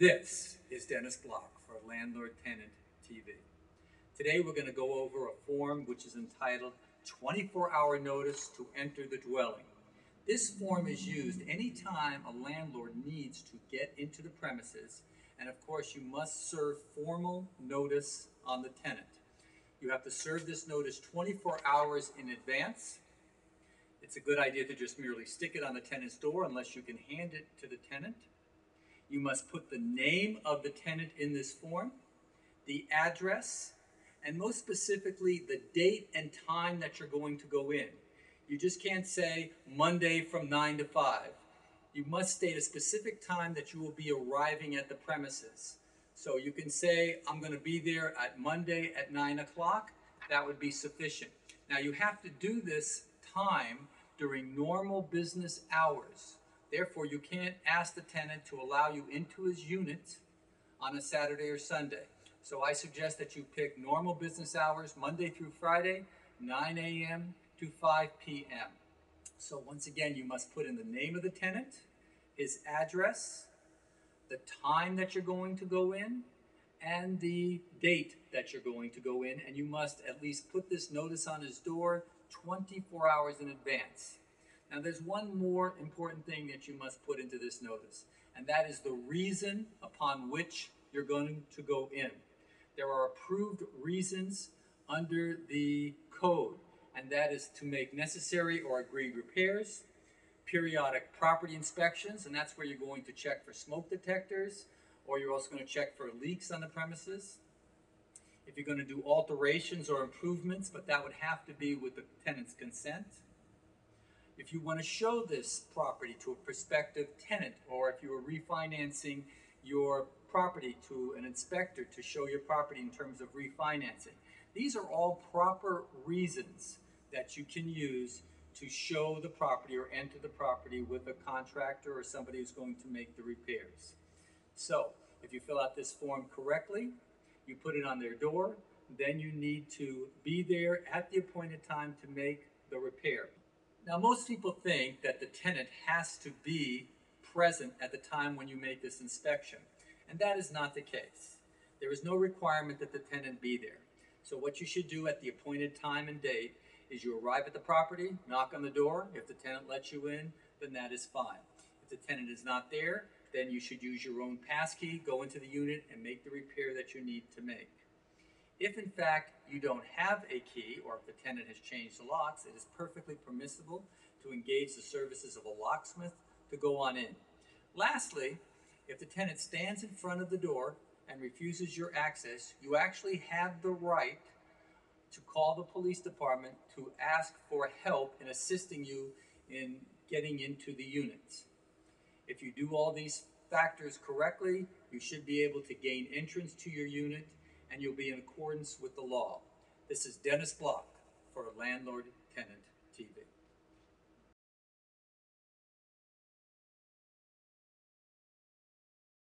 This is Dennis Block for Landlord Tenant TV. Today we're going to go over a form which is entitled 24-Hour Notice to Enter the Dwelling. This form is used anytime a landlord needs to get into the premises, and of course you must serve formal notice on the tenant. You have to serve this notice 24 hours in advance. It's a good idea to just merely stick it on the tenant's door unless you can hand it to the tenant. You must put the name of the tenant in this form, the address, and most specifically the date and time that you're going to go in. You just can't say Monday from 9 to 5. You must state a specific time that you will be arriving at the premises. So you can say, I'm going to be there at Monday at 9 o'clock. That would be sufficient. Now you have to do this time during normal business hours. Therefore, you can't ask the tenant to allow you into his unit on a Saturday or Sunday. So I suggest that you pick normal business hours, Monday through Friday, 9 a.m. to 5 p.m. So once again, you must put in the name of the tenant, his address, the time that you're going to go in, and the date that you're going to go in. And you must at least put this notice on his door 24 hours in advance. Now there's one more important thing that you must put into this notice, and that is the reason upon which you're going to go in. There are approved reasons under the code, and that is to make necessary or agreed repairs, periodic property inspections, and that's where you're going to check for smoke detectors, or you're also going to check for leaks on the premises. If you're going to do alterations or improvements, but that would have to be with the tenant's consent. If you want to show this property to a prospective tenant, or if you are refinancing your property to an inspector to show your property in terms of refinancing. These are all proper reasons that you can use to show the property or enter the property with a contractor or somebody who's going to make the repairs. So if you fill out this form correctly, you put it on their door, then you need to be there at the appointed time to make the repair. Now, most people think that the tenant has to be present at the time when you make this inspection, and that is not the case. There is no requirement that the tenant be there. So what you should do at the appointed time and date is you arrive at the property, knock on the door. If the tenant lets you in, then that is fine. If the tenant is not there, then you should use your own passkey, go into the unit, and make the repair that you need to make. If in fact you don't have a key, or if the tenant has changed the locks, it is perfectly permissible to engage the services of a locksmith to go on in. Lastly, if the tenant stands in front of the door and refuses your access, you actually have the right to call the police department to ask for help in assisting you in getting into the unit. If you do all these factors correctly, you should be able to gain entrance to your unit, and you'll be in accordance with the law. This is Dennis Block for Landlord Tenant